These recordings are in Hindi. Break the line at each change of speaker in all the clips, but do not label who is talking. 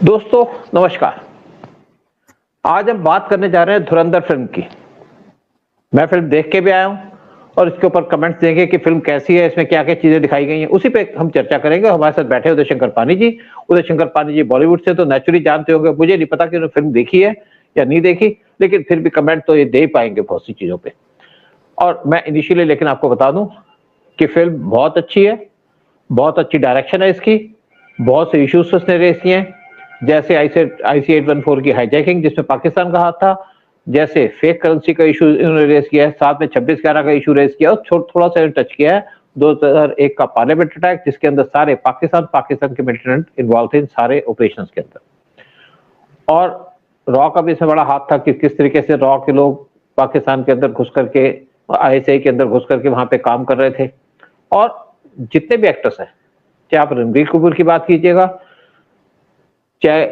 दोस्तों नमस्कार। आज हम बात करने जा रहे हैं धुरंधर फिल्म की। मैं फिल्म देख के भी आया हूं और इसके ऊपर कमेंट्स देंगे कि फिल्म कैसी है, इसमें क्या-क्या चीजें दिखाई गई हैं, उसी पे हम चर्चा करेंगे। हमारे साथ बैठे उदय शंकर पानी जी। उदय शंकर पानी जी बॉलीवुड से तो नेचुरली जानते होंगे। मुझे नहीं पता कि उन्होंने फिल्म देखी है या नहीं देखी, लेकिन फिर भी कमेंट तो ये दे ही पाएंगे बहुत सी चीजों पे। और मैं इनिशियली लेकिन आपको बता दूं कि फिल्म बहुत अच्छी है, बहुत अच्छी डायरेक्शन है इसकी, बहुत से इश्यूज उसने रेस किए हैं, जैसे आईसी 814 की हाईजैकिंग जिसमें पाकिस्तान का हाथ था, जैसे फेक करेंसी का इशू इन्होंने रेस किया है, साथ में 26/11 का इशू रेस किया और थोड़ा सा टच किया है 2001 का पार्लियामेंट अटैक, जिसके अंदर सारे पाकिस्तान के मिलिटेंट इन्वॉल्व थे इन सारे ऑपरेशंस के अंदर। और रॉ का भी इसमें बड़ा हाथ था कि किस तरीके से रॉ के लोग पाकिस्तान के अंदर घुस करके, आईएसआई के अंदर घुस करके वहां पे काम कर रहे थे। और जितने भी एक्टर्स हैं, चाहे आप रणबीर कपूर की बात कीजिएगा, चाहे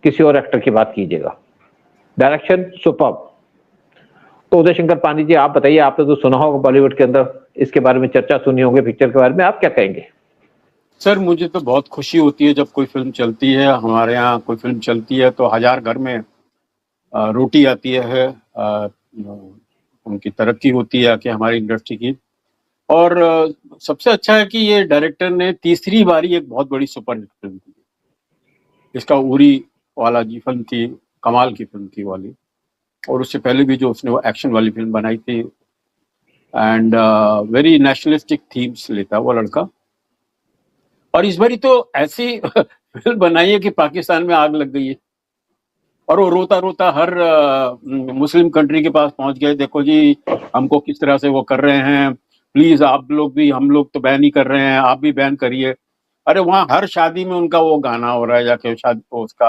किसी और एक्टर की बात कीजिएगा, डायरेक्शन सुपर्ब। तो उदय शंकर पानी जी, आप बताइए, आपने तो सुना होगा बॉलीवुड के अंदर, इसके बारे में चर्चा सुनी होगी पिक्चर के बारे में, आप क्या कहेंगे?
सर, मुझे तो बहुत खुशी होती है जब कोई फिल्म चलती है। हमारे यहाँ कोई फिल्म चलती है तो हजार घर में रोटी आती है, उनकी तरक्की होती है कि हमारी इंडस्ट्री की। और सबसे अच्छा है कि ये डायरेक्टर ने तीसरी बारी एक बहुत बड़ी सुपरहिट फिल्म की। इसका उरी वाला जी फिल्म थी, कमाल की फिल्म थी वाली, और उससे पहले भी जो उसने वो एक्शन वाली फिल्म बनाई थी, एंड वेरी नेशनलिस्टिक थीम्स लेता वो लड़का। और इस बारी तो ऐसी फिल्म बनाई है कि पाकिस्तान में आग लग गई है और वो रोता रोता हर मुस्लिम कंट्री के पास पहुंच गए, देखो जी हमको किस तरह से वो कर रहे हैं, प्लीज आप लोग भी, हम लोग तो बैन ही कर रहे हैं, आप भी बैन करिए। अरे वहाँ हर शादी में उनका वो गाना हो रहा है, जाके शादी उसका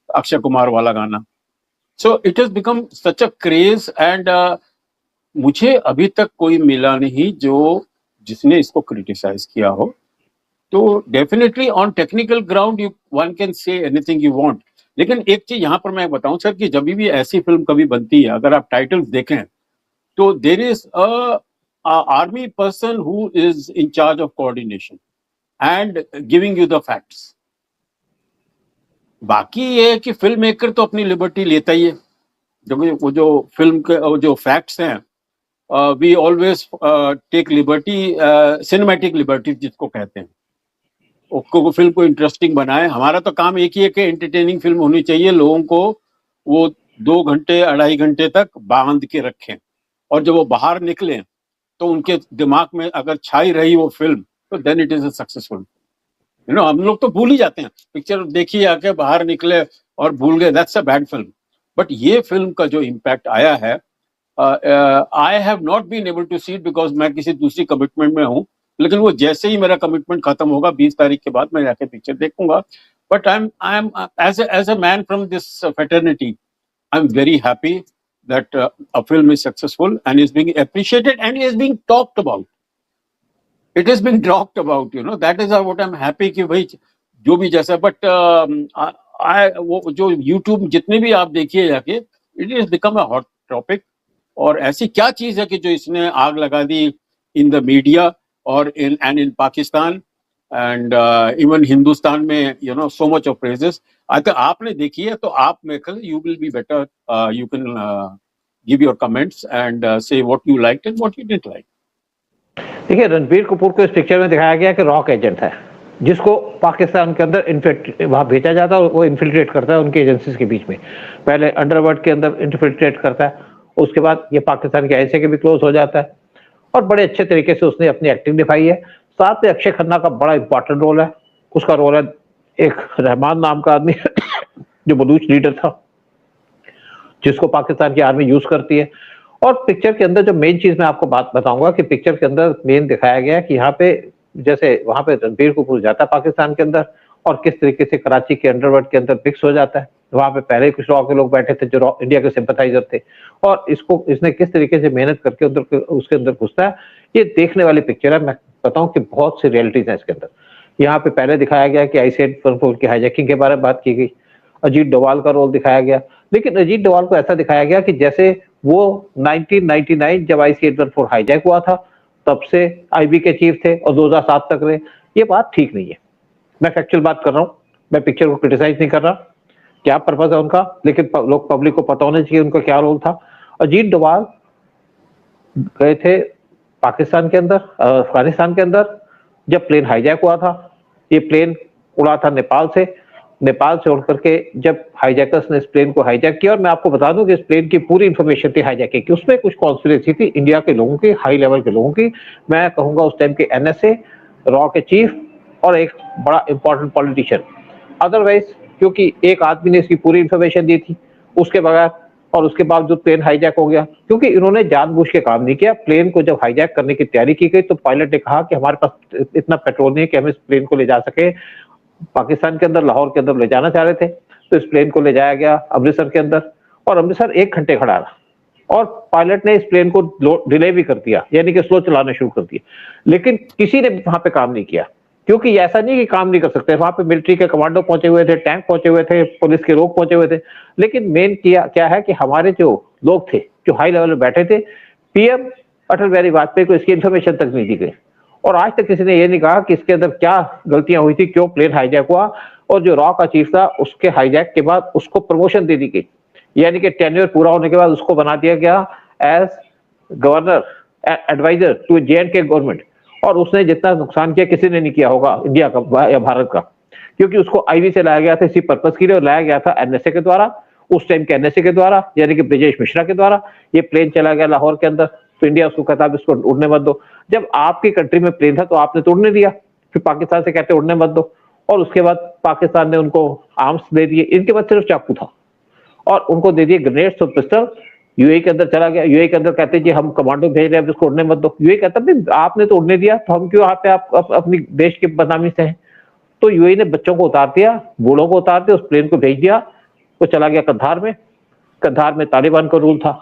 अक्षय कुमार वाला गाना। So it has become such a craze, and मुझे अभी तक कोई मिला नहीं जो जिसने इसको क्रिटिसाइज किया हो। तो definitely on technical ground you one can say anything you want. लेकिन एक चीज यहाँ पर मैं बताऊं सर कि जब भी ऐसी फिल्म कभी बनती है, अगर आप टाइटल्स देखें तो there is a army person who is in charge of coordination and giving you the facts. बाकी ये है कि फिल्म मेकर तो अपनी लिबर्टी लेता ही है, वो जो फिल्म के जो फैक्ट्स हैं, we always take liberty, cinematic liberty जिसको कहते हैं, को फिल्म को इंटरेस्टिंग बनाए। हमारा तो काम एक ही है कि एंटरटेनिंग फिल्म होनी चाहिए, लोगों को वो 2 घंटे 2.5 घंटे तक बांध के रखें, और जब वो बाहर निकले तो उनके दिमाग में अगर छाई रही वो फिल्म तो then it is a successful. हम लोग तो भूल ही जाते हैं, पिक्चर देखिए आके बाहर निकले और भूल गए, that's a bad film. But ये फिल्म का जो इम्पैक्ट आया है, I have not been able to see it because मैं किसी दूसरी कमिटमेंट में हूँ, लेकिन वो जैसे ही मेरा कमिटमेंट खत्म होगा 20 तारीख के बाद मैं जाके पिक्चर देखूंगा। But I am as a man from this fraternity, I am very happy that a film is successful and is being appreciated and is being talked about. It is being talked about, that is what I'm happy कि भाई जो भी जैसा। बट वो जो YouTube जितने भी आप देखिए जाके, it has become a hot topic। और ऐसी क्या चीज है कि जो इसने आग लगा दी इन द मीडिया और in Pakistan and even Hindustan में, so much of praises. I think आपने देखी है तो आप मेरे ख्याल you will be better, you can give your comments and say what you liked and what you didn't like.
देखिए, रणबीर कपूर को इस पिक्चर में दिखाया गया कि रॉक एजेंट है, जिसको पाकिस्तान के अंदर वहां भेजा जाता है और वो इन्फिल्ट्रेट करता है उनकी एजेंसीज के बीच में। पहले अंडरवर्ल्ड के अंदर इन्फिल्ट्रेट करता है, उसके बाद ये पाकिस्तान के आईएसआई के भी क्लोज हो जाता है, और बड़े अच्छे तरीके से उसने अपनी एक्टिंग दिखाई है। साथ में अक्षय खन्ना का बड़ा इंपॉर्टेंट रोल है। उसका रोल है एक रहमान नाम का आदमी जो बलूच लीडर था, जिसको पाकिस्तान की आर्मी यूज करती है। और पिक्चर के अंदर जो मेन चीज मैं आपको बात बताऊंगा कि पिक्चर के अंदर मेन दिखाया गया है कि यहाँ पे जैसे वहां पे रणबीर कपूर जाता है पाकिस्तान के अंदर, और किस तरीके से कराची के अंडरवर्ल्ड के अंदर फिक्स हो जाता है। वहां पे पहले ही कुछ रॉ के लोग बैठे थे जो इंडिया के सिंपथाइजर थे, और इसने किस तरीके से मेहनत करके उसके अंदर घुसता है। ये देखने वाली पिक्चर है। मैं बताऊं कि बहुत सी रियलिटीज है इसके अंदर। यहाँ पे पहले दिखाया गया कि आईसी 814 की हाईजैकिंग के बारे में बात की गई, अजीत डोभाल का रोल दिखाया गया, लेकिन अजीत डोभाल को ऐसा दिखाया गया कि जैसे वो 1999 जब आईसी 814 हाईजैक हुआ था तब से आईबी के चीफ थे और 2007 तक रहे। ये बात ठीक नहीं है। मैं फैक्चुअल बात कर रहा हूँ, मैं पिक्चर को क्रिटिसाइज नहीं कर रहा। क्या पर्पज है उनका, लेकिन लोग पब्लिक को पता होना चाहिए उनका क्या रोल था। अजीत डोभाल गए थे पाकिस्तान के अंदर, अफगानिस्तान के अंदर, जब प्लेन हाईजैक हुआ था। ये प्लेन उड़ा था नेपाल से उड़ करके जब हाईजैकर्स ने इस प्लेन को हाईजैक किया। और मैं आपको बता दूं कि इस प्लेन की पूरी इंफॉर्मेशन थी हाईजैकिंग की, उसमें कुछ कॉन्स्पिरेसी थी इंडिया के लोगों की, हाई लेवल के लोगों की, मैं कहूंगा उस टाइम के एनएसए, रॉ के चीफ और एक बड़ा इंपॉर्टेंट पॉलिटिशियन। अदरवाइज क्योंकि एक आदमी ने इसकी पूरी इंफॉर्मेशन दी थी उसके बगैर, और उसके बावजूद प्लेन हाईजैक हो गया, क्योंकि इन्होंने जानबूझ के काम नहीं किया। प्लेन को जब हाईजैक करने की तैयारी की गई तो पायलट ने कहा कि हमारे पास इतना पेट्रोल नहीं है कि हम इस प्लेन को ले जा सके। पाकिस्तान के अंदर, लाहौर के अंदर ले जाना चाह रहे थे, तो इस प्लेन को ले जाया गया अमृतसर के अंदर, और अमृतसर 1 घंटे खड़ा रहा, और पायलट ने इस प्लेन को डिले भी कर दिया, यानी कि स्लो चलाना शुरू कर दिया। लेकिन किसी ने वहां पे काम नहीं किया, क्योंकि ऐसा नहीं कि काम नहीं कर सकते, वहां पे मिलिट्री के कमांडो पहुंचे हुए थे, टैंक पहुंचे हुए थे, पुलिस के लोग पहुंचे हुए थे। लेकिन मेन क्या है कि हमारे जो लोग थे, जो हाई लेवल में बैठे थे, पीएम अटल बिहारी वाजपेयी को इसकी इन्फॉर्मेशन तक नहीं दी गई, और आज तक किसी ने ये नहीं कहा कि इसके अंदर क्या गलतियां हुई थी, क्यों प्लेन हाईजैक हुआ। और जो रॉ का चीफ था, उसके हाईजैक के बाद उसको प्रमोशन दे दी गई, यानी कि टेन्योर पूरा होने के बाद उसको बना दिया गया as governor adviser to J and K government. और उसने जितना नुकसान किया किसी ने नहीं किया होगा इंडिया का या भारत का, क्योंकि उसको आईवी से लाया गया था इसी पर्पस के लिए, और लाया गया था एनएसए के द्वारा, उस टाइम के एनएसए के द्वारा, यानी कि ब्रिजेश मिश्रा के द्वारा। ये प्लेन चला गया लाहौर के अंदर, तो इंडिया उसको कहता है इसको उड़ने मत दो। जब आपकी कंट्री में प्लेन था तो आपने तो उड़ने दिया, फिर पाकिस्तान से कहते उड़ने मत दो, और उसके बाद पाकिस्तान ने उनको आर्म्स दे दिए, इनके पास सिर्फ चाकू था, और उनको दे दिए ग्रेनेड्स और पिस्टल। यूएई के अंदर चला गया, यूएई के अंदर कहते जी हम कमांडो भेज रहे हैं, इसको उड़ने मत दो। यूएई कहता भाई आपने तो उड़ने दिया, तो हम क्यों यहाँ पे अपनी देश के बदनामी से हैं। तो यूएई ने बच्चों को उतार दिया, बूढ़ों को उतार दिया, उस प्लेन को भेज दिया, वो चला गया कंधार में तालिबान का रूल था।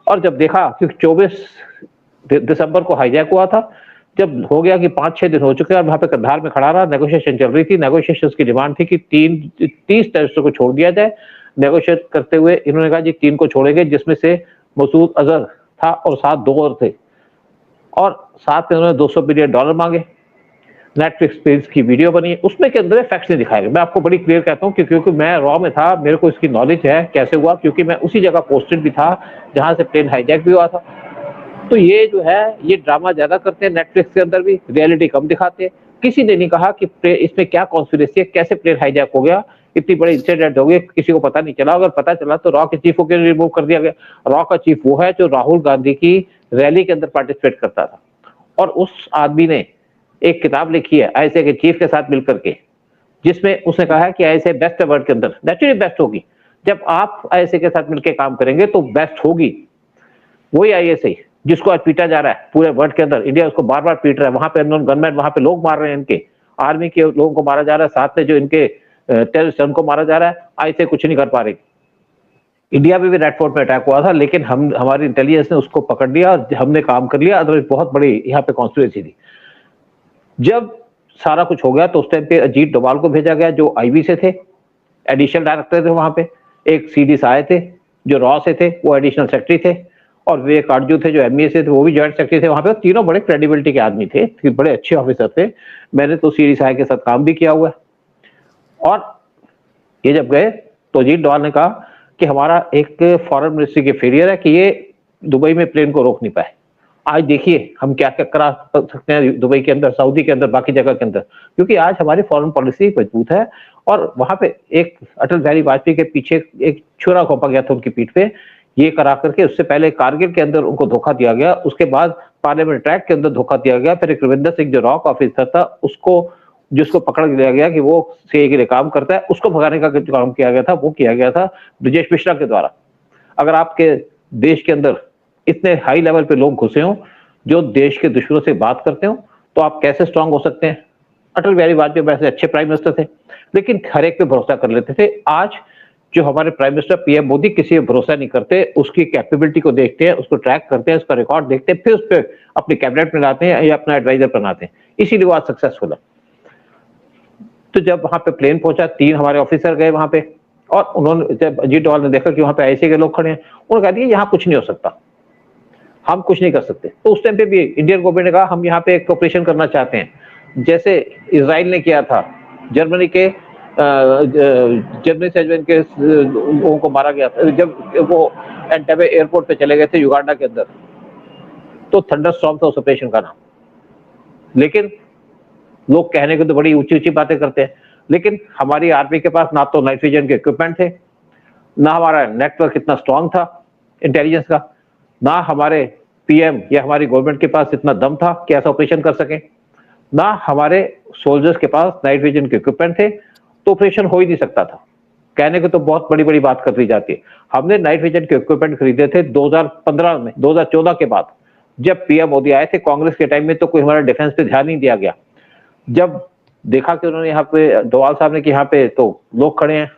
और जब देखा कि 24 दिसंबर को हाईजैक हुआ था, जब हो गया कि 5-6 दिन हो चुके हैं, वहां पे कंधार में खड़ा रहा, नेगोशिएशन चल रही थी। नेगोशिएशन की डिमांड थी कि 30 टेररिस्टों को छोड़ दिया जाए। नेगोशिएट करते हुए इन्होंने कहा जी 3 को छोड़ेंगे, जिसमें से मसूद अजहर था और साथ 2 और थे, और साथ में उन्होंने $200 बिलियन मांगे। नेटफ्लिक्स पे इसकी वीडियो बनी, उसमें के अंदर फैक्ट्स नहीं दिखाए गए। मैं आपको बड़ी क्लियर कहता हूँ क्योंकि मैं रॉ में था, मेरे को इसकी नॉलेज है कैसे हुआ, क्योंकि मैं उसी जगह पोस्टेड भी था जहां से प्लेन हाईजैक भी हुआ था। तो ये जो है, ये ड्रामा ज्यादा करते हैं नेटफ्लिक्स के अंदर भी, रियलिटी कम दिखाते हैं। किसी ने नहीं कहा कि इसमें क्या कॉन्स्पिरेसी है, कैसे प्लेन हाईजैक हो गया, इतनी बड़ी इंसिडेंट हो गई, किसी को पता नहीं चला। अगर पता चला तो रॉ के चीफ को क्यों रिमूव कर दिया गया। रॉ का चीफ वो है जो राहुल गांधी की रैली के अंदर पार्टिसिपेट करता था, और उस आदमी ने एक किताब लिखी है आईएसए के चीफ के साथ मिलकर के, जिसमें उसने कहा है कि आईएसए बेस्ट वर्ल्ड के अंदर नेचुरली बेस्ट होगी। जब आप आईएसए के साथ मिलकर काम करेंगे तो बेस्ट होगी। वही आईएसए जिसको आज पीटा जा रहा है पूरे वर्ल्ड के अंदर, इंडिया उसको बार बार पीट रहा है, वहां पे अननोन गनमैन, वहां पे लोग मार रहे हैं, इनके आर्मी के लोगों को मारा जा रहा है, साथ में जो इनके टेररिस्ट उनको मारा जा रहा है। आईएसए कुछ नहीं कर पा रही। इंडिया में भी रेड फोर्ट में अटैक हुआ था, लेकिन हमारी इंटेलिजेंस ने उसको पकड़ लिया और हमने काम कर लिया। अदरवाइज बहुत बड़ी यहाँ पे कॉन्स्पिरेसी थी। जब सारा कुछ हो गया तो उस टाइम पे अजीत डोभाल को भेजा गया, जो आईवी से थे, एडिशनल डायरेक्टर थे वहां पे। एक सीडी साय थे जो रॉ से थे, वो एडिशनल सेक्रेटरी थे, और विवेक आरजू थे जो एमईए से थे, वो भी जॉइंट सेक्रेटरी थे वहां पे। तीनों बड़े क्रेडिबिलिटी के आदमी थे, बड़े अच्छे ऑफिसर थे। मैंने तो सीडी साय के साथ काम भी किया हुआ है। और ये जब गए तो अजीत डोभाल ने कहा कि हमारा एक फॉरेन मिनिस्ट्री की फेलियर है कि ये दुबई में प्लेन को रोक नहीं पाए। आज देखिए हम क्या क्या करा सकते हैं दुबई के अंदर, सऊदी के अंदर, बाकी जगह के अंदर, क्योंकि आज हमारी फॉरेन पॉलिसी मजबूत है। और वहां पे एक अटल बिहारी वाजपेयी के पीछे एक छुरा घोंपा गया था उनकी पीठ पे, ये करा करके। उससे पहले कारगिल के अंदर उनको धोखा दिया गया, उसके बाद पार्लियामेंट ट्रैक के अंदर धोखा दिया गया, फिर एक रविंदर सिंह जो रॉ का ऑफिसर था उसको, जिसको पकड़ लिया गया कि वो सीए के लिए काम करता है, उसको भगाने का जो काम किया गया था वो किया गया था ब्रिजेश मिश्रा के द्वारा। अगर आपके देश के अंदर इतने हाई लेवल पे लोग घुसे हों जो देश के दुश्मनों से बात करते हो, तो आप कैसे स्ट्रांग हो सकते हैं। अटल बिहारी वाजपेयी वैसे अच्छे प्राइम मिनिस्टर थे, लेकिन हर एक पे भरोसा कर लेते थे। आज जो हमारे प्राइम मिनिस्टर पीएम मोदी किसी पे भरोसा नहीं करते, उसकी कैपेबिलिटी को देखते हैं, उसको ट्रैक करते हैं, उसका रिकॉर्ड देखते हैं, फिर उस पर अपनी कैबिनेट में लाते हैं या अपना एडवाइजर बनाते हैं, इसीलिए वो आज सक्सेसफुल है। तो जब वहां पे प्लेन पहुंचा, 3 हमारे ऑफिसर गए वहां पे, और उन्होंने, जब अजीत डोभाल ने देखा कि वहां पे आईएसए के लोग खड़े हैं, उन्होंने कहा कि यहाँ कुछ नहीं हो सकता, हम कुछ नहीं कर सकते। तो उस टाइम पे भी इंडियन गवर्नमेंट ने कहा हम यहाँ पे एक ऑपरेशन करना चाहते हैं, जैसे इजराइल ने किया था जर्मनी के जर्मनी सेजवेन के लोगों को मारा गया था, जब वो एंटेबे एयरपोर्ट पे चले गए थे युगांडा के अंदर, तो थंडरस्टॉर्म था उस ऑपरेशन का नाम। लेकिन लोग कहने को तो बड़ी ऊंची ऊंची बातें करते हैं, लेकिन हमारी आर्मी के पास ना तो नाइट विजन के इक्विपमेंट थे, ना हमारा नेटवर्क इतना स्ट्रांग था इंटेलिजेंस का, ना हमारे पीएम या हमारी गवर्नमेंट के पास इतना दम था कि ऐसा ऑपरेशन कर सके, ना हमारे सोल्जर्स के पास नाइट विजन के इक्विपमेंट थे, तो ऑपरेशन हो ही नहीं सकता था। कहने को तो बहुत बड़ी बड़ी बात कर दी जाती है। हमने नाइट विजन के इक्विपमेंट खरीदे थे 2015 में, 2014 के बाद जब पीएम मोदी आए थे कांग्रेस के टाइम में, तो कोई हमारा डिफेंस पे ध्यान नहीं दिया गया। जब देखा कि उन्होंने यहाँ पे डोवाल साहब ने कि यहाँ पे तो लोग खड़े हैं,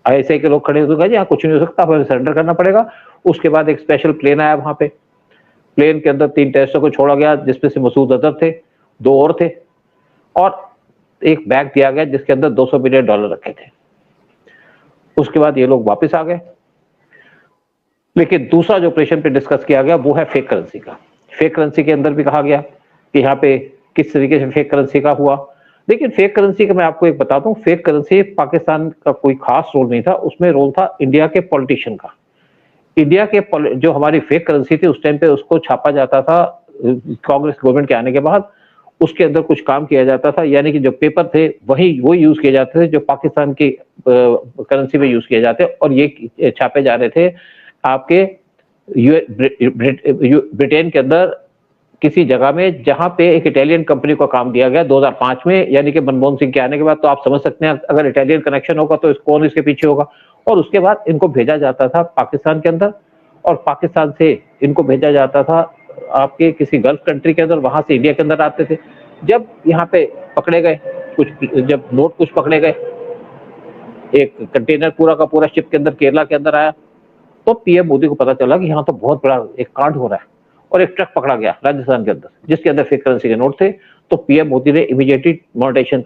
आईएसआई के लोग खड़े हैं, तो कहा जी यहाँ कुछ नहीं हो सकता, हमें सरेंडर करना पड़ेगा। उसके बाद एक स्पेशल प्लेन आया वहां पे, प्लेन के अंदर 3 टेररिस्टों को छोड़ा गया, जिसमें से मसूद अजहर थे, 2 और थे, और एक बैग दिया गया जिसके अंदर $200 मिलियन रखे थे। उसके बाद ये लोग वापस आ गए। लेकिन दूसरा जो ऑपरेशन पे डिस्कस किया गया वो है फेक करेंसी का। फेक करेंसी के अंदर भी कहा गया कि यहाँ पे किस तरीके से फेक करेंसी का हुआ। लेकिन फेक करेंसी का मैं आपको एक बताता हूँ, फेक करेंसी पाकिस्तान का कोई खास रोल नहीं था, उसमें रोल था इंडिया के पॉलिटिशियन का। इंडिया के जो हमारी फेक करेंसी थी उस टाइम पे उसको छापा जाता था कांग्रेस गवर्नमेंट के आने के बाद, उसके अंदर कुछ काम किया जाता था, यानी कि जो पेपर थे वो यूज किए जाते थे जो पाकिस्तान की करेंसी में यूज किए जाते, और ये छापे जा रहे थे आपके ब्रिटेन के अंदर किसी जगह में, जहां पे एक इटालियन कंपनी को काम दिया गया 2005 में, यानी कि मनमोहन सिंह के आने के बाद। तो आप समझ सकते हैं अगर इटालियन कनेक्शन होगा तो कौन इसके पीछे होगा। और उसके बाद इनको भेजा जाता था पाकिस्तान के अंदर, और पाकिस्तान से इनको भेजा जाता था आपके किसी गल्फ कंट्री के अंदर, वहां से इंडिया के अंदर आते थे। जब यहाँ पे पकड़े गए कुछ, जब नोट कुछ पकड़े गए, एक कंटेनर पूरा का पूरा शिप के अंदर केरला के अंदर आया, तो पीएम मोदी को पता चला कि यहाँ तो बहुत बड़ा एक कांड हो रहा है, और एक ट्रक पकड़ा गया राजस्थान के अंदर जिसके अंदर फेक करेंसी के नोट थे। तो पीएम मोदी ने इमीडिएटली डीमोनेटाइजेशन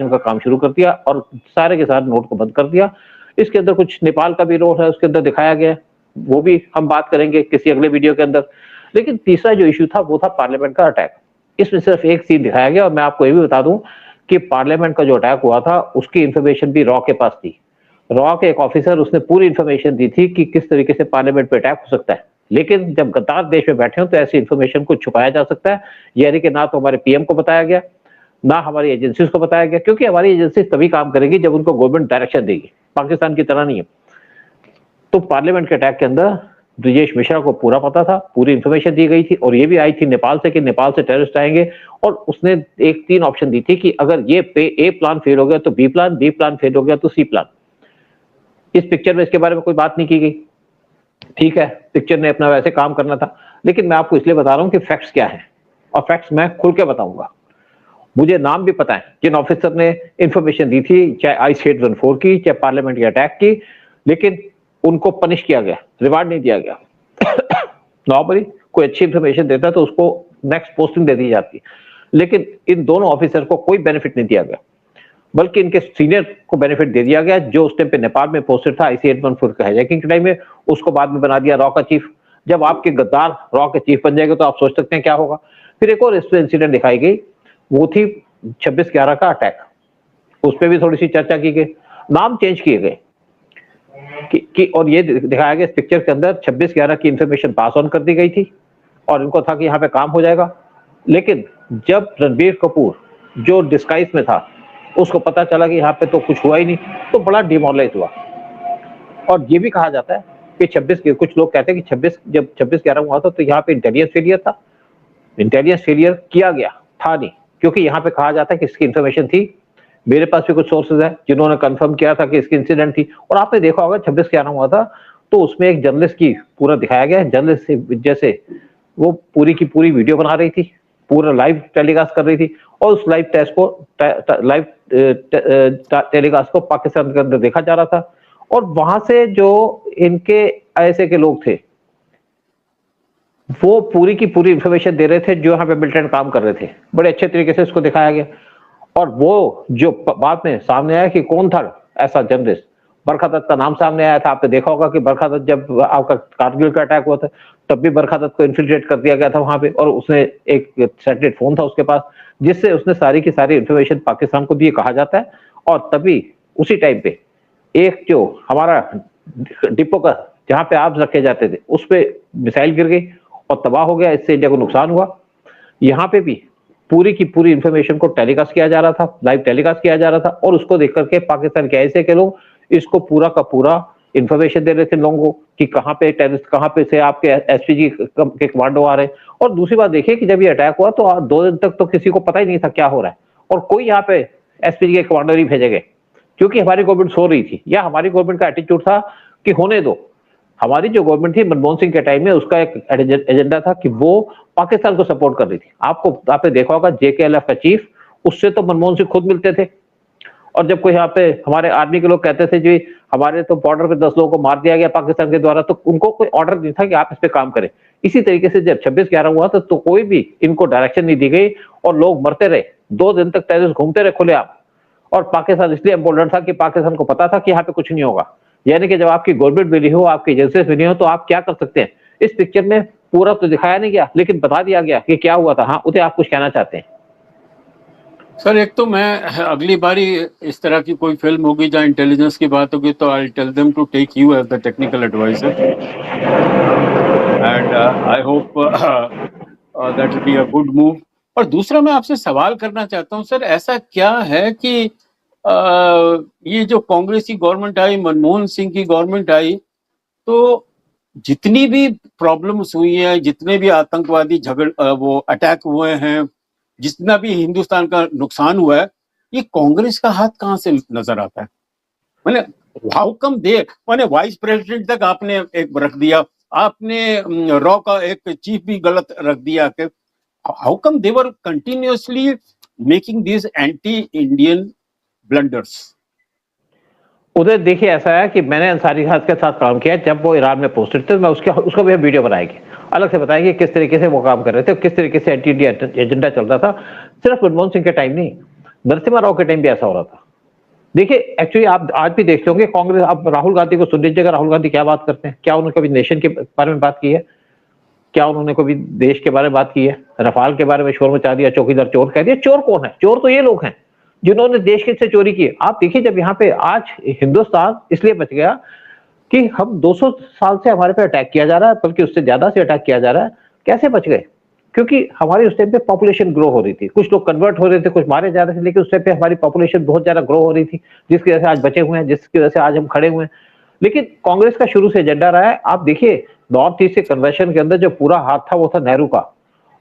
का काम शुरू कर दिया और सारे के सारे नोट को बंद कर दिया। इसके अंदर कुछ नेपाल का भी रोल है, उसके अंदर दिखाया गया, वो भी हम बात करेंगे किसी अगले वीडियो के अंदर। लेकिन तीसरा जो इश्यू था वो था पार्लियामेंट का अटैक। इसमें सिर्फ एक सीन दिखाया गया, और मैं आपको ये भी बता दूं कि पार्लियामेंट का जो अटैक हुआ था उसकी इंफॉर्मेशन भी रॉ के पास थी। रॉ के एक ऑफिसर, उसने पूरी इंफॉर्मेशन दी थी कि किस तरीके से पार्लियामेंट पे अटैक हो सकता है। लेकिन जब गद्दार देश में बैठे हो तो ऐसी इंफॉर्मेशन को छुपाया जा सकता है, यानी कि ना तो हमारे पीएम को बताया गया, ना हमारी एजेंसीज को बताया गया, क्योंकि हमारी एजेंसी तभी काम करेगी जब उनको गवर्नमेंट डायरेक्शन देगी, पाकिस्तान की तरह नहीं है। तो पार्लियामेंट के अटैक के अंदर ब्रिजेश मिश्रा को पूरा पता था, पूरी इंफॉर्मेशन दी गई थी, और ये भी आई थी नेपाल से कि नेपाल से टेररिस्ट आएंगे, और उसने 3 ऑप्शन दी थी कि अगर ये ए प्लान फेल हो गया तो बी प्लान फेल हो गया तो सी प्लान। इस पिक्चर में इसके बारे में कोई बात नहीं की गई। ठीक है, पिक्चर ने अपना वैसे काम करना था, लेकिन मैं आपको इसलिए बता रहा हूं कि फैक्ट्स क्या है, और फैक्ट्स मैं खुल के बताऊंगा। मुझे नाम भी पता है जिन ऑफिसर ने इंफॉर्मेशन दी थी, चाहे I-814 की, चाहे पार्लियामेंट के अटैक की, लेकिन उनको पनिश किया गया, रिवार्ड नहीं दिया गया। नॉर्मली कोई अच्छी इंफॉर्मेशन देता तो उसको नेक्स्ट पोस्टिंग दे दी जाती, लेकिन इन दोनों ऑफिसर को कोई बेनिफिट नहीं दिया गया, बल्कि इनके सीनियर को बेनिफिट दे दिया गया जो उस टाइम पे नेपाल में पोस्टेड था IC-814 का हाईजैकिंग के टाइम में, उसको बाद में बना दिया रॉ का चीफ। जब आपके गद्दार रॉ के चीफ बन जाएंगे तो आप सोच सकते हैं क्या होगा। फिर एक और इंसिडेंट दिखाई गई, वो थी 26/11 का अटैक। उस पर भी थोड़ी सी चर्चा की गई, नाम चेंज किए गए कि और ये दिखाया गया इस पिक्चर के अंदर 26/11 की इंफॉर्मेशन पास ऑन कर दी गई थी, और इनको था कि यहाँ पे काम हो जाएगा। लेकिन जब रणबीर कपूर जो डिस्गाइज में था उसको पता चला कि यहाँ पे तो कुछ हुआ ही नहीं, तो बड़ा डिमोरलाइज हुआ। और ये भी कहा जाता है कि कुछ लोग कहते हैं कि जब 26/11 हुआ था तो यहाँ पे इंटेलिजेंस फेलियर था। इंटेलिजेंस फेलियर किया गया था नहीं, क्योंकि यहाँ पे कहा जाता है कि इसकी इंफॉर्मेशन थी। मेरे पास भी कुछ सोर्सेज है जिन्होंने कंफर्म किया था कि इसकी इंसिडेंट थी। और आपने देखा होगा 26/11 हुआ था तो उसमें एक जर्नलिस्ट की पूरा दिखाया गया, जर्नलिस्ट जैसे वो पूरी की पूरी वीडियो बना रही थी, पूरा लाइव टेलीकास्ट कर रही थी, और उस लाइव टेलीकास्ट को पाकिस्तान के अंदर देखा जा रहा था। और वहां से जो इनके ऐसे के लोग थे वो पूरी की पूरी इंफॉर्मेशन दे रहे थे जो यहाँ पे मिलिटेंट काम कर रहे थे, बड़े अच्छे तरीके से इसको दिखाया गया। और वो जो बाद में सामने आया कि कौन था ऐसा जर्नलिस्ट, बरखा दत्त का नाम सामने आया था। आपने देखा होगा कि बरखा दत्त, जब आपका कारगिल का अटैक हुआ था तब भी बरखा दत्त को इन्फिल्ट्रेट कर दिया गया था वहां पे, और उसने एक सैटेलाइट फोन था उसके पास जिससे उसने सारी की सारी इंफॉर्मेशन पाकिस्तान को दी, कहा जाता है। और तभी उसी टाइम पे एक जो हमारा डिपो का जहां पे आर्म्स रखे जाते थे उस पे मिसाइल गिर गई और तबाह हो गया, इससे इंडिया को नुकसान हुआ। यहाँ पे भी पूरी की पूरी इंफॉर्मेशन को टेलीकास्ट किया जा रहा था, लाइव टेलीकास्ट किया जा रहा था, और उसको देख करके पाकिस्तान के ऐसे के लोग इसको पूरा का पूरा इंफॉर्मेशन दे रहे थे लोगों को कि कहाँ पे टेररिस्ट, कहाँ पे से आपके एसपीजी के कमांडो आ रहे हैं। और दूसरी बात देखिए कि जब ये अटैक हुआ तो 2 दिन तक तो किसी को पता ही नहीं था क्या हो रहा है, और कोई यहाँ पे एसपीजी के कमांडो नहीं भेजे गए क्योंकि हमारी गवर्नमेंट सो रही थी, या हमारी गवर्नमेंट का एटीट्यूड था कि होने दो। हमारी जो गवर्नमेंट थी मनमोहन सिंह के टाइम में, उसका एक एजेंडा था कि वो पाकिस्तान को सपोर्ट कर रही थी। आपने देखा होगा जेकेएलएफ का चीफ, उससे तो मनमोहन सिंह खुद मिलते थे, और जब कोई यहाँ पे हमारे आर्मी के लोग कहते थे जी हमारे तो बॉर्डर पे 10 लोगों को मार दिया गया पाकिस्तान के द्वारा, तो उनको कोई ऑर्डर नहीं था कि आप इस पे काम करें। इसी तरीके से जब 26/11 हुआ तो कोई भी इनको डायरेक्शन नहीं दी गई और लोग मरते रहे, 2 दिन तक टेररिस्ट घूमते रहे खुलेआम। और पाकिस्तान इसलिए इम्पोर्टेंट था कि पाकिस्तान को पता था कि यहाँ पे कुछ नहीं होगा, यानी कि जब आपकी गवर्नमेंट भी नहीं हो, आपकी एजेंसीज भी नहीं हो, तो आप क्या कर सकते हैं। इस पिक्चर में पूरा तो दिखाया नहीं गया लेकिन बता दिया गया कि क्या हुआ था। हाँ उसे आप कुछ कहना चाहते हैं?
सर, एक तो मैं अगली बारी इस तरह की कोई फिल्म होगी जहाँ इंटेलिजेंस की बात होगी तो I tell them to take you as the technical adviser, and I hope that will be a good move. और दूसरा मैं आपसे सवाल करना चाहता हूँ सर, ऐसा क्या है कि ये जो कांग्रेस की गवर्नमेंट आई, मनमोहन सिंह की गवर्नमेंट आई, तो जितनी भी प्रॉब्लम्स हुई हैं, जितने भी आतंकवादी वो अटैक हुए हैं, जितना भी हिंदुस्तान का नुकसान हुआ है, ये कांग्रेस का हाथ कहाँ से नजर आता है? मैंने हाउ कम दे, मैंने वाइस प्रेसिडेंट तक आपने एक रख दिया, आपने रॉ का एक चीफ भी गलत रख दिया कि how come they were continuously making this anti Indian blunders?
उधर देखिए ऐसा है कि मैंने अंसारी खान के साथ काम किया जब वो ईरान में पोस्टेड थे, मैं उसका भी वीडियो बनाएंगे, अलग से बताएंगे किस तरीके से वो काम कर रहे थे, किस तरीके से एंटी इंडिया एजेंडा चल रहा था। सिर्फ मनमोहन सिंह के टाइम नहीं, नरसिम्हा राव के टाइम भी ऐसा हो रहा था। देखिए एक्चुअली आप आज भी देखते होंगे कांग्रेस, आप राहुल गांधी को सुन लीजिएगा, राहुल गांधी क्या बात करते हैं, क्या उन्होंने कभी नेशन के बारे में बात की है, क्या उन्होंने कभी देश के बारे में बात की है? रफाल के बारे में शोर मचा दिया, चौकीदार चोर कह दिया। चोर कौन है? चोर तो ये लोग हैं जिन्होंने देश के से चोरी की। आप देखिए जब यहाँ पे आज हिंदुस्तान इसलिए बच गया कि हम 200 साल से हमारे पे अटैक किया जा रहा है, बल्कि उससे ज्यादा से अटैक किया जा रहा है। कैसे बच गए? क्योंकि हमारी उस टाइम पे पॉपुलेशन ग्रो हो रही थी, कुछ लोग कन्वर्ट हो रहे थे, कुछ मारे जा रहे थे, लेकिन उस टाइम पे हमारी पॉपुलेशन बहुत ज्यादा ग्रो हो रही थी, जिसकी वजह से आज बचे हुए हैं, जिसकी वजह से आज हम खड़े हुए हैं। लेकिन कांग्रेस का शुरू से एजेंडा रहा है। आप देखिए नॉर्थ ईस्ट के कन्वेंशन के अंदर जो पूरा हाथ था वो था नेहरू का,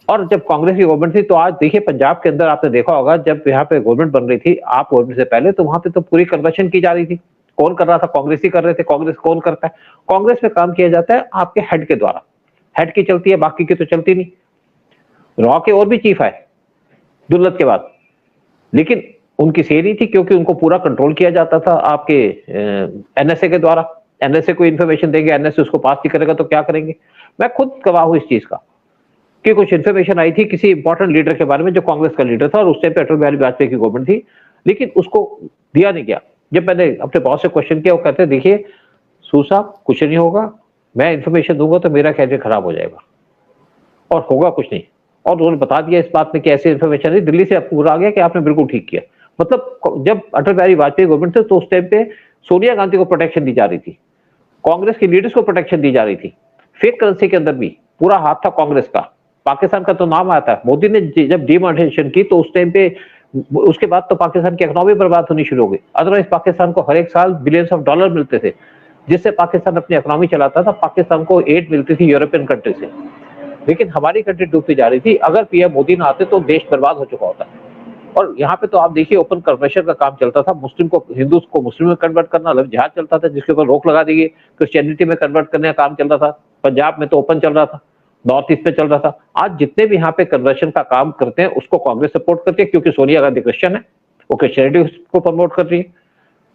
और जब कांग्रेस की गवर्नमेंट थी तो आज देखिए पंजाब के अंदर आपने देखा होगा जब यहाँ पे गवर्नमेंट बन रही थी, आप गवर्नमेंट से पहले, तो वहां पे तो पूरी कन्वर्शन की जा रही थी। कौन कर रहा था? कांग्रेस ही कर रहे थे। कांग्रेस कौन करता है? कांग्रेस में काम किया जाता है आपके हेड के द्वारा, हेड की चलती है, बाकी की तो चलती नहीं। रॉ के और भी चीफ आए दुल्लत के बाद, लेकिन उनकी सही नहीं थी क्योंकि उनको पूरा कंट्रोल किया जाता था आपके एनएसए के द्वारा। एनएसए को इन्फॉर्मेशन देंगे, एनएसए उसको पास नहीं करेगा तो क्या करेंगे? मैं खुद गवाह हूं इस चीज का कि कुछ इन्फॉर्मेशन आई थी किसी इंपॉर्टेंट लीडर के बारे में जो कांग्रेस का लीडर था, और उस टाइम पे अटल बिहारी वाजपेयी की गवर्नमेंट थी, लेकिन उसको दिया नहीं गया। जब मैंने अपने बॉस से क्वेश्चन किया, वो कहते देखिए सू साहब कुछ नहीं होगा, मैं इन्फॉर्मेशन दूंगा तो मेरा कैरियर खराब हो जाएगा और होगा कुछ नहीं। और उन्होंने बता दिया इस बात में कि ऐसी इन्फॉर्मेशन है, दिल्ली से पूरा आ गया कि आपने बिल्कुल ठीक किया। मतलब जब अटल बिहारी वाजपेयी गवर्नमेंट थे तो उस टाइम पे सोनिया गांधी को प्रोटेक्शन दी जा रही थी, कांग्रेस के लीडर्स को प्रोटेक्शन दी जा रही थी। फेक करेंसी के अंदर भी पूरा हाथ था कांग्रेस का। पाकिस्तान का तो नाम आता है, मोदी ने जब डिमोनेटाइजेशन की तो उस टाइम पे, उसके बाद तो पाकिस्तान की इकोनॉमी बर्बाद होनी शुरू हो गई। अदरवाइज पाकिस्तान को हर एक साल बिलियंस ऑफ डॉलर मिलते थे, जिससे पाकिस्तान अपनी इकोनॉमी चलाता था। पाकिस्तान को एड मिलती थी यूरोपियन कंट्री से, लेकिन हमारी कंट्री डूबती जा रही थी। अगर पीएम मोदी ना आते तो देश बर्बाद हो चुका होता। और यहाँ पे तो आप देखिए ओपन कन्वर्शन का काम चलता था, मुस्लिम को हिंदू को मुस्लिम में कन्वर्ट करना लव जिहाद चलता था, जिसके ऊपर रोक लगा दी गई। क्रिश्चियनिटी में कन्वर्ट करने का काम चल रहा था, पंजाब में तो ओपन चल रहा था, नॉर्थ ईस्ट में चल रहा था। आज जितने भी यहाँ पे कन्वर्शन का काम करते हैं उसको कांग्रेस सपोर्ट करती है, क्योंकि सोनिया गांधी क्रिश्चियन है, वो क्रिश्चियनिटी को प्रमोट कर रही है।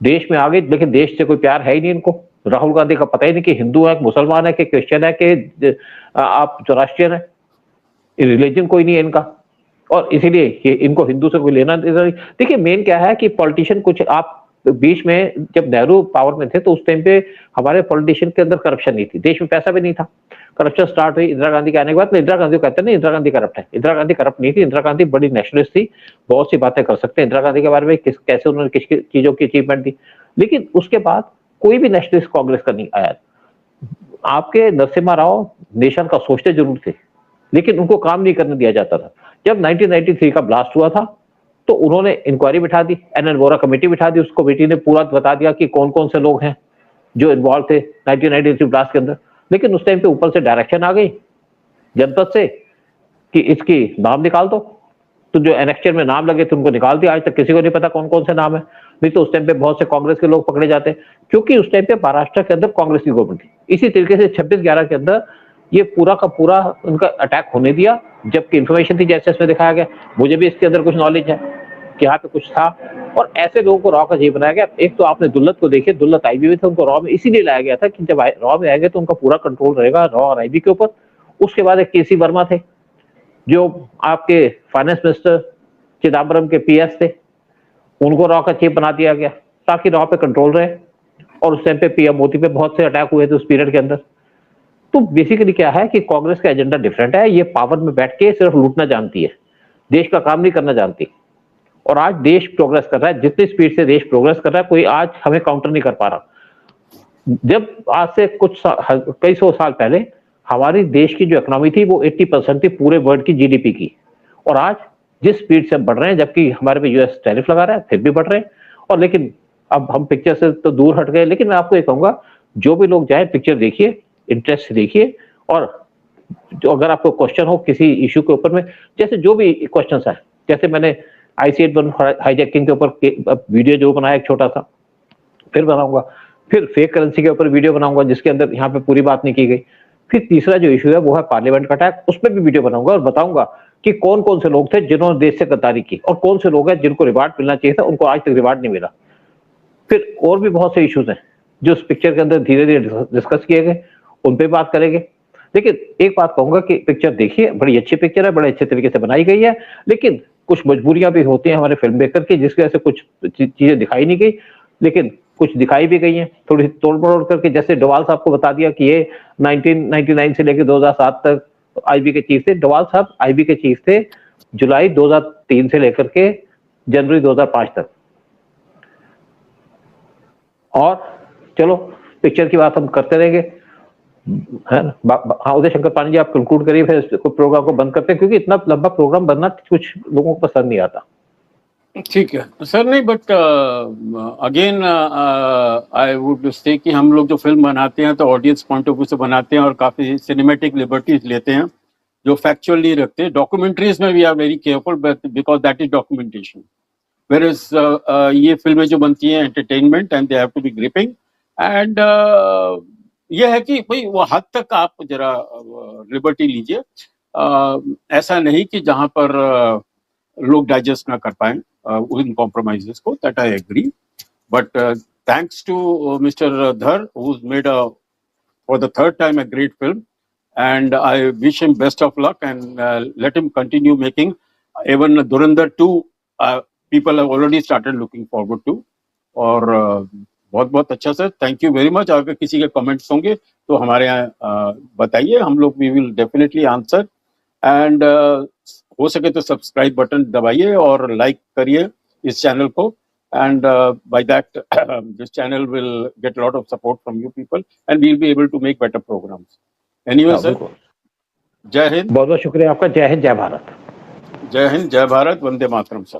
देश में आ गई, लेकिन देश से कोई प्यार है ही नहीं इनको। राहुल गांधी का पता ही नहीं कि हिंदू है, मुसलमान है, कि क्रिश्चियन है, कि आप जोरास्ट्रियन है, रिलीजन कोई नहीं है इनका। और इसीलिए ये इनको हिंदू से कोई लेना नहीं। देखिए मेन क्या है कि पॉलिटिशियन, कुछ आप बीच में जब नेहरू पावर में थे तो उस टाइम पे हमारे पॉलिटिशियन के अंदर करप्शन नहीं थी, देश में पैसा भी नहीं था। करप्शन स्टार्ट हुई इंदिरा गांधी के आने के बाद। इंदिरा गांधी को कहते हैं ना इंदिरा गांधी करप्ट है, इंदिरा गांधी करप्ट नहीं थी। इंदिरा गांधी बड़ी नेशनलिस्ट थी, बहुत सी बातें कर सकते हैं इंदिरा गांधी के बारे में, कैसे उन्होंने किस चीजों की अचीवमेंट दी, लेकिन उसके बाद कोई भी नेशनलिस्ट कांग्रेस का नहीं आया। आपके नरसिम्हा राव नेशन का सोचते जरूर थे, लेकिन उनको काम नहीं करने दिया जाता था। जब 1993 का ब्लास्ट हुआ था तो उन्होंने इंक्वायरी बिठा दी, एनएन वोरा कमेटी बिठा दी, उस कमेटी ने पूरा बता दिया कि कौन कौन से लोग हैं जो इन्वॉल्व थे 1993 ब्लास्ट के अंदर। लेकिन उस टाइम पे ऊपर से डायरेक्शन आ गई जनपद से कि इसकी नाम निकाल दो, तो जो एनेक्चर में नाम लगे थे उनको निकाल दिया। आज तक किसी को नहीं पता कौन कौन से नाम है। नहीं तो उस टाइम पे बहुत से कांग्रेस के लोग पकड़े जाते, क्योंकि उस टाइम पे महाराष्ट्र के अंदर कांग्रेस की गवर्नमेंट थी। इसी तरीके से 26/11 के अंदर ये पूरा का पूरा उनका अटैक होने दिया, जबकि इंफॉर्मेशन थी जैसे इसमें दिखाया गया। मुझे भी इसके अंदर कुछ नॉलेज है कि यहाँ पे कुछ था, और ऐसे लोगों को रॉ का जी बनाया गया। एक तो आपने दुल्लत को देखिए, दुल्लत आईबी में थे, उनको रॉ में इसीलिए लाया गया था कि जब रॉ में आएंगे तो उनका पूरा कंट्रोल रहेगा रॉ और आईबी के ऊपर। उसके बाद एक केसी वर्मा थे जो आपके फाइनेंस मिनिस्टर चिदम्बरम के पीएस थे, उनको रॉ का चीफ बना दिया गया ताकि रॉ पे कंट्रोल रहे। और उस टाइम पे पीएम मोदी पे बहुत से अटैक हुए थे उस पीरियड के अंदर। तो बेसिकली क्या है कि कांग्रेस का एजेंडा डिफरेंट है, ये पावर में बैठ के सिर्फ लूटना जानती है, देश का काम नहीं करना जानती। और आज देश प्रोग्रेस कर रहा है, जितनी स्पीड से देश प्रोग्रेस कर रहा है कोई आज हमें काउंटर नहीं कर पा रहा। जब आज से कई सौ साल पहले हमारी देश की जो इकोनॉमी थी वो 80% थी पूरे वर्ल्ड की जीडीपी की, और आज जिस स्पीड से बढ़ रहे हैं, जबकि हमारे पे यूएस टैरिफ लगा रहा है फिर भी बढ़ रहे हैं। और लेकिन अब हम पिक्चर से तो दूर हट गए, लेकिन मैं आपको ये कहूंगा जो भी लोग जाए पिक्चर देखिए, इंटरेस्ट से देखिए, और जो अगर आपको क्वेश्चन हो किसी इशू के ऊपर में, जैसे जो भी क्वेश्चन है, जैसे मैंने IC-8 हाईजैकिंग के ऊपर वीडियो जो बनाया एक छोटा सा, फिर बनाऊंगा, फिर फेक करेंसी के ऊपर वीडियो बनाऊंगा जिसके अंदर यहाँ पे पूरी बात नहीं की गई। फिर तीसरा जो इशू है वो है पार्लियामेंट का अटैक, उस पर भी वीडियो बनाऊंगा और बताऊंगा कि कौन कौन से लोग थे जिन्होंने देश से गद्दारी की, और कौन से लोग हैं जिनको रिवार्ड मिलना चाहिए था उनको आज तक रिवार्ड नहीं मिला। फिर और भी बहुत से इश्यूज हैं जो उस पिक्चर के अंदर धीरे धीरे डिस्कस किए गए, उन पे बात करेंगे। लेकिन एक बात कहूंगा कि पिक्चर देखिए, बड़ी अच्छी पिक्चर है, बड़े अच्छे तरीके से बनाई गई है, लेकिन कुछ मजबूरियां भी होती हैं हमारे फिल्म मेकर की, जिसकी वजह से कुछ चीजें दिखाई नहीं गई, लेकिन कुछ दिखाई भी गई हैं थोड़ी तोड़ मरोड़ करके। जैसे डोवाल साहब को बता दिया कि ये 1999 से लेकर 2007 तक आईबी के चीफ थे। डोवाल साहब आईबी के चीफ थे जुलाई 2003 से लेकर के जनवरी 2005 तक। और चलो पिक्चर की बात हम करते रहेंगे, है ना। हाँ, उदय शंकर पांडे जी आप कंक्लूड करिए, फिर प्रोग्राम को बंद करते हैं, क्योंकि इतना लंबा प्रोग्राम बनना कुछ लोगों को पसंद नहीं आता।
ठीक है सर। नहीं, but again I would say कि हम लोग जो फिल्म बनाते हैं तो ऑडियंस पॉइंट ऑफ व्यू से बनाते हैं और काफी सिनेमैटिक लिबर्टीज लेते हैं जो फैक्चुअल नहीं रखते। डॉक्यूमेंट्रीज में we are very careful because that is documentation, whereas ये फिल्में जो बनती हैं entertainment and they have to be gripping. And ये है कि भाई वो हद तक आप जरा लिबर्टी लीजिए, ऐसा नहीं कि जहां पर लोग डाइजेस्ट ना कर पाए उन कॉम्प्रोमाइजेस को, that I agree. But thanks to mister Dhar who's made for the third time a great film, and I wish him best of luck and let him continue making. Even Dhurandhar 2 people have already started looking forward to. और बहुत बहुत अच्छा sir, thank you very much. अगर किसी के कमेंट्स होंगे तो हमारे यहाँ बताइए, हम लोग we will definitely answer. And हो सके तो सब्सक्राइब बटन दबाइए और लाइक करिए इस चैनल को, and by that this channel will get a lot of support from you people and we'll be able to make better programs. Anyway sir, जय हिंद।
बहुत बहुत शुक्रिया आपका। जय हिंद, जय भारत।
जय हिंद, जय भारत, वंदे मातरम सर।